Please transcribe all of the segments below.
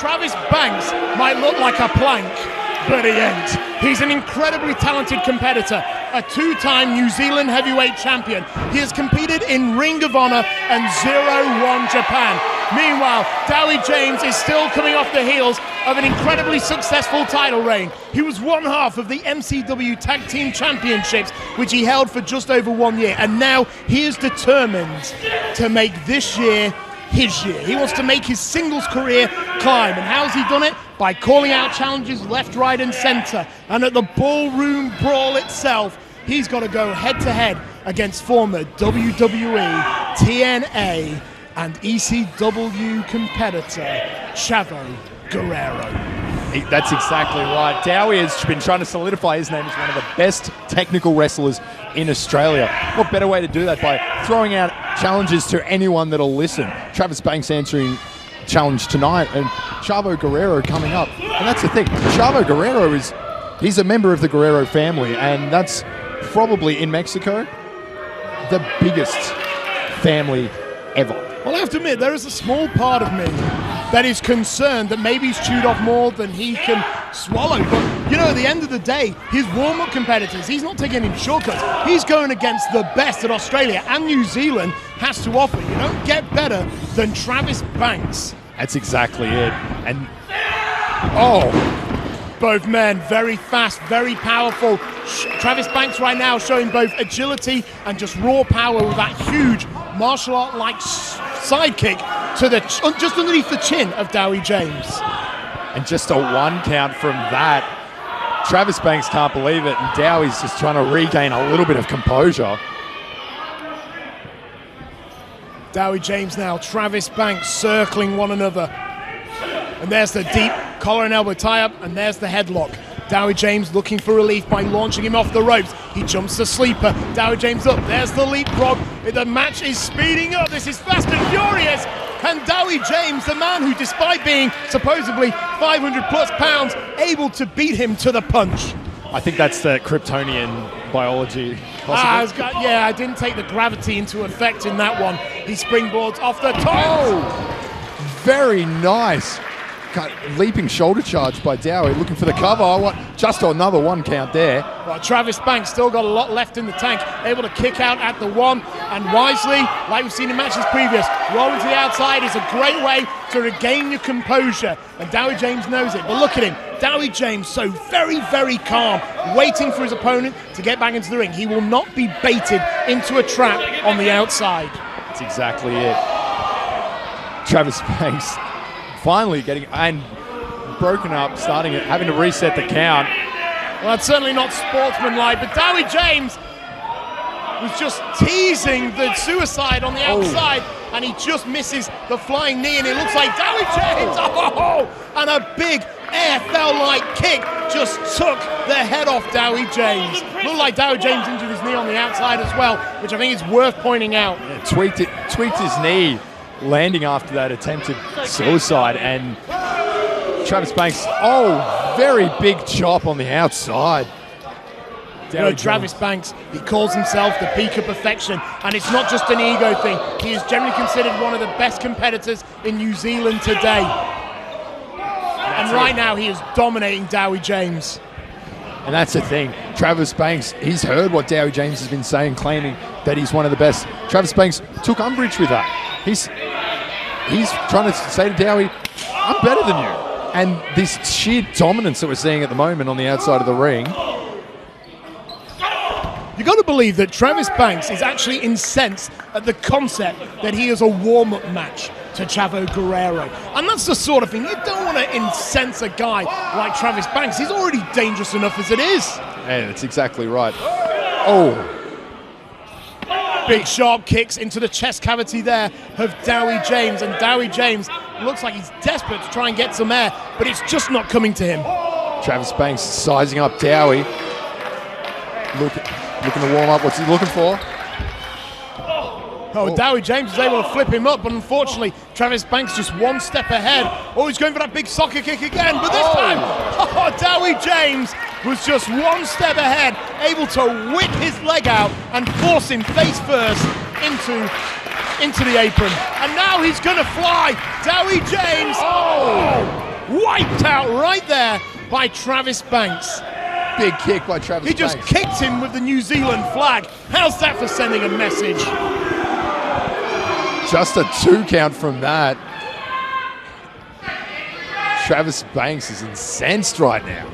Travis Banks might look like a plank, but he ain't. He's an incredibly talented competitor, a two-time New Zealand heavyweight champion. He has competed in Ring of Honor and 0-1 Japan. Meanwhile, Dowie James is still coming off the heels of an incredibly successful title reign. He was one half of the MCW Tag Team Championships, which he held for just over 1 year, and now he is determined to make this year his year. He wants to make his singles career climb, and how's he done it? By calling out challenges left, right, and center. And at the Ballroom Brawl itself, he's got to go head-to-head against former WWE, TNA, and ECW competitor Chavo Guerrero. That's exactly right. Dowie has been trying to solidify his name as one of the best technical wrestlers in Australia. What better way to do that by throwing out challenges to anyone that'll listen? Travis Banks answering challenge tonight, and Chavo Guerrero coming up. And that's the thing. Chavo Guerrero he's a member of the Guerrero family, and that's probably in Mexico the biggest family ever. Well, I have to admit, there is a small part of me that is concerned that maybe he's chewed off more than he can swallow. But, you know, at the end of the day, his warm-up competitors, he's not taking any shortcuts. He's going against the best that Australia and New Zealand has to offer. You don't get better than Travis Banks. That's exactly it. And, both men very fast, very powerful. Travis Banks right now showing both agility and just raw power with that huge martial art-like sidekick to the just underneath the chin of Dowie James. And just a one count from that. Travis Banks can't believe it, and Dowie's just trying to regain a little bit of composure. Dowie James now, Travis Banks circling one another. And there's the deep collar and elbow tie-up, and there's the headlock. Dowie James looking for relief by launching him off the ropes. He jumps the sleeper. Dowie James up. There's the leapfrog. The match is speeding up. This is fast and furious. And Dowie James, the man who, despite being supposedly 500 plus pounds, able to beat him to the punch. I think that's the Kryptonian biology. I didn't take the gravity into effect in that one. He springboards off the top. Very nice. Leaping shoulder charge by Dowie, looking for the cover. Just another one count there. Well, Travis Banks still got a lot left in the tank, able to kick out at the one, and wisely, like we've seen in matches previous, rolling to the outside is a great way to regain your composure, and Dowie James knows it. But look at him, Dowie James so very, very calm, waiting for his opponent to get back into the ring. He will not be baited into a trap on the outside. That's exactly it. Travis Banks finally getting and broken up, having to reset the count. Well, that's certainly not sportsmanlike, but Dowie James was just teasing the suicide on the outside, and he just misses the flying knee, and it looks like Dowie James, and a big AFL-like kick just took the head off Dowie James. Looked like Dowie James injured his knee on the outside as well, which I think is worth pointing out. Yeah, tweaked his knee, landing after that attempted suicide, and Travis Banks, very big chop on the outside. Travis Banks, he calls himself the peak of perfection, and it's not just an ego thing. He is generally considered one of the best competitors in New Zealand today. And right now he is dominating Dowie James. And that's the thing. Travis Banks, he's heard what Dowie James has been saying, claiming that he's one of the best. Travis Banks took umbrage with that. He's trying to say to Dowie, I'm better than you. And this sheer dominance that we're seeing at the moment on the outside of the ring. You got to believe that Travis Banks is actually incensed at the concept that he is a warm-up match to Chavo Guerrero. And that's the sort of thing, you don't want to incense a guy like Travis Banks. He's already dangerous enough as it is. Yeah, that's exactly right. Big sharp kicks into the chest cavity there of Dowie James, and Dowie James looks like he's desperate to try and get some air, but it's just not coming to him. Travis Banks sizing up Dowie. Looking to warm up. What's he looking for? Dowie James is able to flip him up, but unfortunately, Travis Banks just one step ahead. He's going for that big soccer kick again, but this time, Dowie James was just one step ahead, able to whip his leg out and force him face first into the apron. And now he's going to fly. Dowie James. wiped out right there by Travis Banks. Big kick by Travis He just Banks. kicked him with the New Zealand flag. How's that for sending a message? Just a 2 count from that. Travis Banks is incensed right now.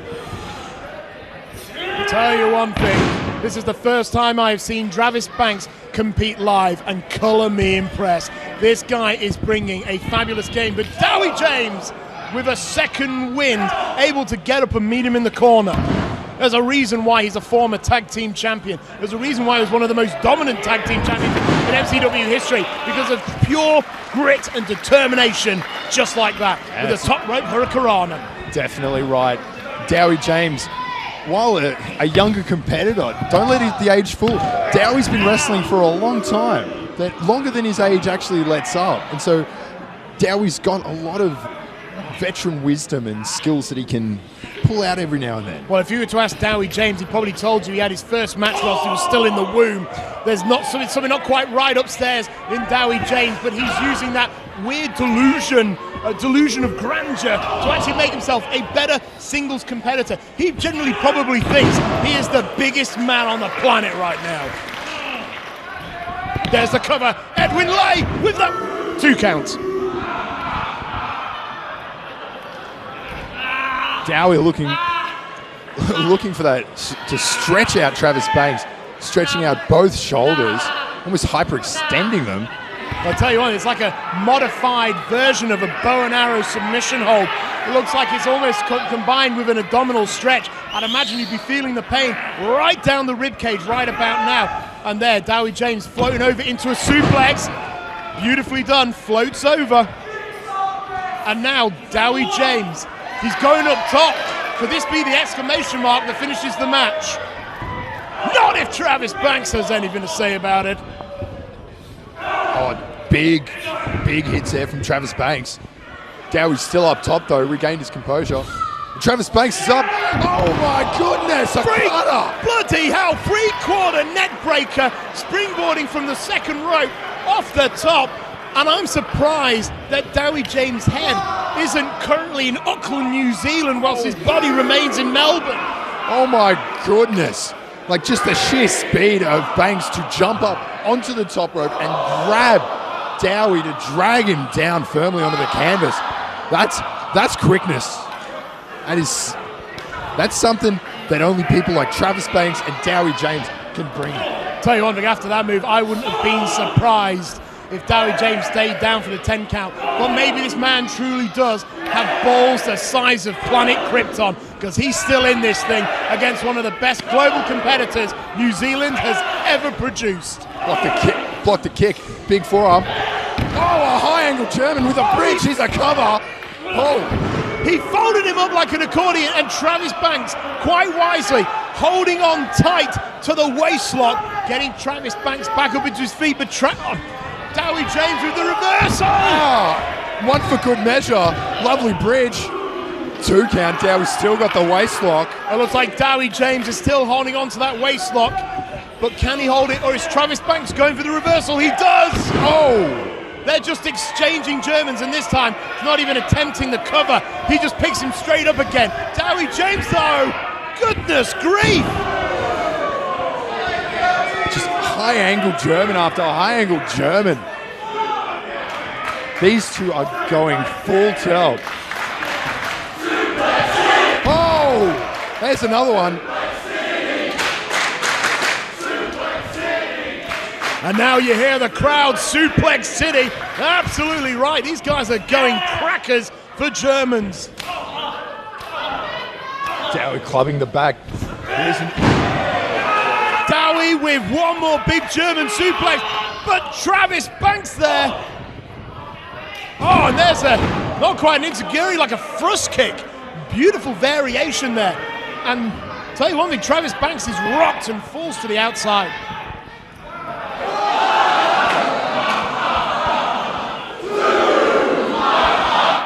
I'll tell you one thing. This is the first time I have seen Travis Banks compete live, and colour me impressed. This guy is bringing a fabulous game, but Dowie James with a second wind, able to get up and meet him in the corner. There's a reason why he's a former tag team champion. There's a reason why he was one of the most dominant tag team champions in MCW history, because of pure grit and determination, just like that, with a top rope hurricanrana. Definitely right. Dowie James, while a younger competitor, don't let the age fool. Dowie's been wrestling for a long time, longer than his age actually lets up. And so Dowie's got a lot of veteran wisdom and skills that he can pull out every now and then. Well, if you were to ask Dowie James, he probably told you he had his first match whilst he was still in the womb. There's not something not quite right upstairs in Dowie James, but he's using that weird delusion of grandeur to actually make himself a better singles competitor. He generally probably thinks he is the biggest man on the planet right now. There's the cover. Edwin Lay with the 2 counts. Dowie looking for that to stretch out Travis Banks, stretching out both shoulders, almost hyperextending them. I'll tell you what, it's like a modified version of a bow and arrow submission hold. It looks like it's almost combined with an abdominal stretch. I'd imagine you'd be feeling the pain right down the rib cage right about now. And there, Dowie James floating over into a suplex. Beautifully done, floats over. And now Dowie James, he's going up top. Could this be the exclamation mark that finishes the match? Not if Travis Banks has anything to say about it. Oh, big hits there from Travis Banks. Dowie's still up top though, regained his composure. Travis Banks is up. Oh my goodness, a cutter! Bloody hell, 3/4 neck breaker, springboarding from the second rope off the top. And I'm surprised that Dowie James' head isn't currently in Auckland, New Zealand, whilst his body remains in Melbourne. Oh my goodness. Like just the sheer speed of Banks to jump up onto the top rope and grab Dowie to drag him down firmly onto the canvas. That's quickness. That's something that only people like Travis Banks and Dowie James can bring. Tell you one thing, after that move, I wouldn't have been surprised if Dowie James stayed down for the 10 count. But maybe this man truly does have balls the size of planet Krypton, because he's still in this thing against one of the best global competitors New Zealand has ever produced. Block the kick, big forearm. Oh, a high angle German with a bridge, he's a cover. Oh. He folded him up like an accordion, and Travis Banks, quite wisely, holding on tight to the waist lock, getting Travis Banks back up into his feet, but Dowie James with the reversal! Oh, one for good measure. Lovely bridge. 2 count. Dowie's still got the waist lock. It looks like Dowie James is still holding on to that waist lock, but can he hold it, or is Travis Banks going for the reversal? He does! Oh! They're just exchanging Germans, and this time, he's not even attempting the cover. He just picks him straight up again. Dowie James, though, goodness grief! Just high angle German after high angle German. These two are going full tilt. Oh, there's another one. And now you hear the crowd, Suplex City. Absolutely right. These guys are going crackers for Germans. Dowie clubbing the back. Dowie with one more big German suplex, but Travis Banks there. Oh, and there's not quite an enziguri, like a thrust kick. Beautiful variation there. And tell you one thing, Travis Banks is rocked and falls to the outside.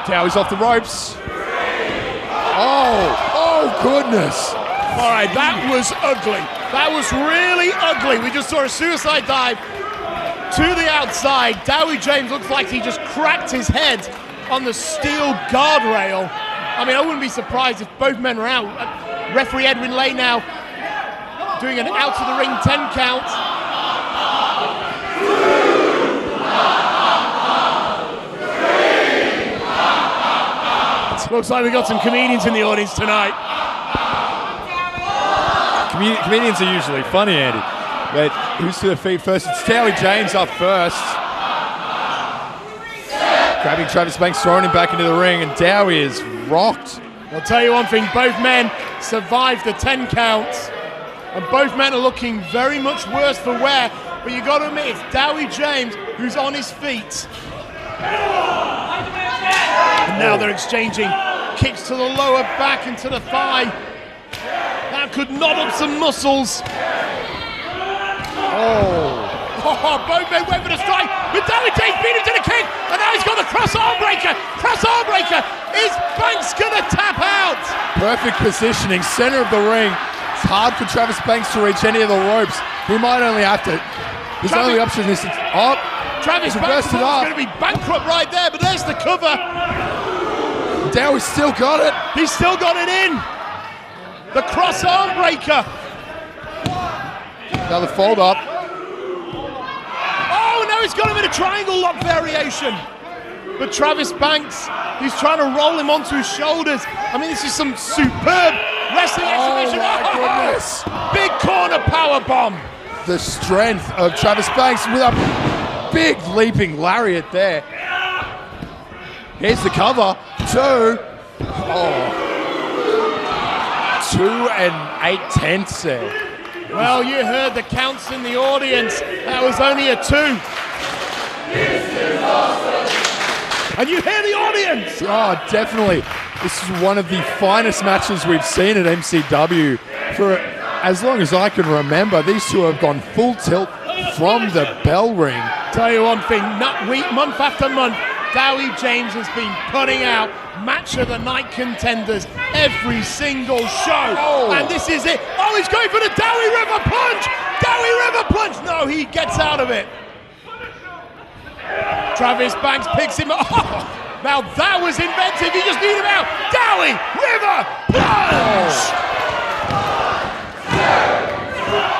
Dowie's off the ropes. Oh goodness. All right, that was ugly. That was really ugly. We just saw a suicide dive to the outside. Dowie James looks like he just cracked his head on the steel guardrail. I mean, I wouldn't be surprised if both men were out. Referee Edwin Lay now doing an out of the ring 10 count. Looks like we got some comedians in the audience tonight. Comedians are usually funny, Andy. But who's to the feet first? It's Dowie James up first. Grabbing Travis Banks, throwing him back into the ring, and Dowie is rocked. I'll tell you one thing, both men survived the 10 counts, and both men are looking very much worse for wear, but you got to admit, it's Dowie James who's on his feet. And now they're exchanging kicks to the lower back and to the thigh. That could knot up some muscles. Both men went for the strike, but Dowie James beat him to the kick, and now he's got the cross arm breaker. Cross arm breaker. Is Banks gonna tap out? Perfect positioning, center of the ring. It's hard for Travis Banks to reach any of the ropes. He might only have to. His only option is to. Travis Banks is going to be bankrupt right there, but there's the cover. Dowie's still got it. He's still got it in. The cross arm breaker. Another fold up. Oh, now he's got him in a triangle lock variation. But Travis Banks, he's trying to roll him onto his shoulders. I mean, this is some superb wrestling exhibition. Oh, my goodness. Big corner power bomb. The strength of Travis Banks with a big leaping lariat there. Here's the cover. 2 and 8/10 there. Well, you heard the counts in the audience. That was only a 2. And you hear the audience. Oh, definitely. This is one of the finest matches we've seen at MCW for as long as I can remember. These two have gone full tilt from the bell ring. Tell you one thing, month after month, Dowie James has been putting out match of the night contenders every single show. And this is it. Oh, he's going for the Dowie River Plunge. Dowie River Plunge. No, he gets out of it. Travis Banks picks him up. Oh, now that was inventive. He just needed him out. Dowie River Plunge.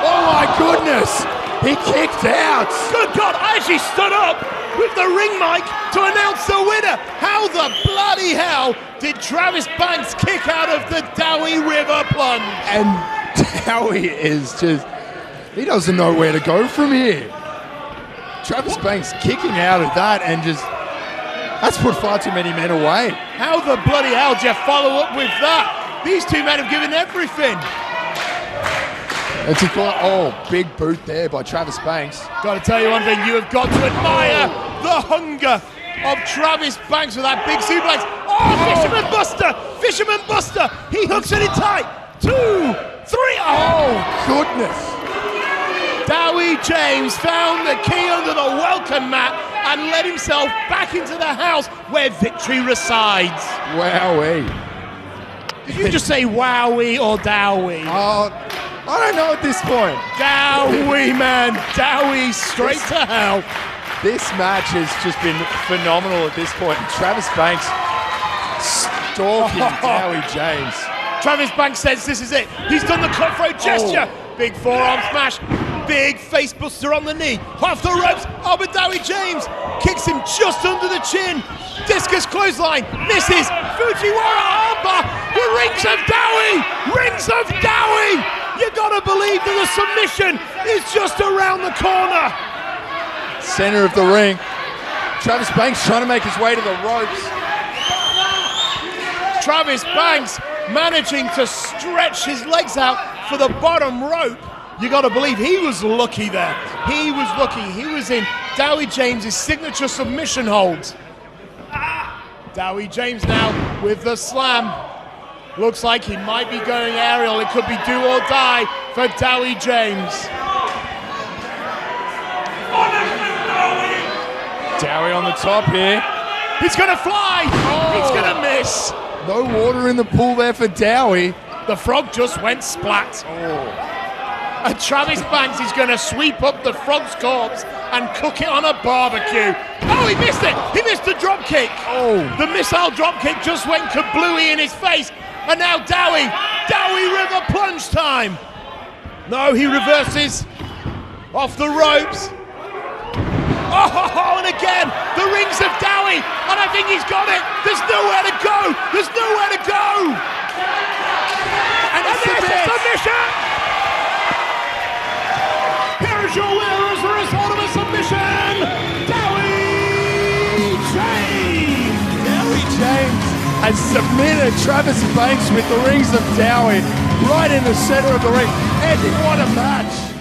Oh my goodness. He kicked out. Good God, I actually stood up with the ring mic to announce the winner. How the bloody hell did Travis Banks kick out of the Dowie River Plunge? And Dowie is just, he doesn't know where to go from here. Travis Banks kicking out of that and just, that's put far too many men away. How the bloody hell do you follow up with that? These two men have given everything. It's a big boot there by Travis Banks. Got to tell you one thing, you have got to admire the hunger of Travis Banks with that big suplex. Fisherman Buster! Fisherman Buster! He hooks it in tight. 2, 3. Oh, goodness. Dowie James found the key under the welcome mat and led himself back into the house where victory resides. Wowee. Did you just say wowie or Dowie? I don't know at this point. Dowie, man. Dowie straight to hell. This match has just been phenomenal at this point. Travis Banks stalking Dowie James. Travis Banks says this is it. He's done the cutthroat gesture. Big forearm smash. Big face buster on the knee. Off the ropes. But Dowie James kicks him just under the chin. Discus clothesline. Misses. Fujiwara armbar. The rings of Dowie. Rings of Dowie. You gotta believe that the submission is just around the corner. Center of the ring. Travis Banks trying to make his way to the ropes. Travis Banks managing to stretch his legs out for the bottom rope. You gotta believe he was lucky there. He was lucky. He was in Dowie James' signature submission hold. Dowie James now with the slam. Looks like he might be going aerial. It could be do or die for Dowie James. Dowie on the top here. He's gonna fly. He's gonna miss. No water in the pool there for Dowie. The frog just went splat. And Travis Banks is going to sweep up the Frog's corpse and cook it on a barbecue. Oh, he missed it. He missed the drop kick. Oh. The missile drop kick just went kablooey in his face. And now Dowie River plunge time. No, he reverses off the ropes. Oh, and again, the rings of Dowie. And I think he's got it. There's nowhere to go. There's nowhere to go. And there's a submission. Here's your winner as a result of a submission, Dowie James. Dowie James has submitted Travis Banks with the rings of Dowie right in the center of the ring. And what a match.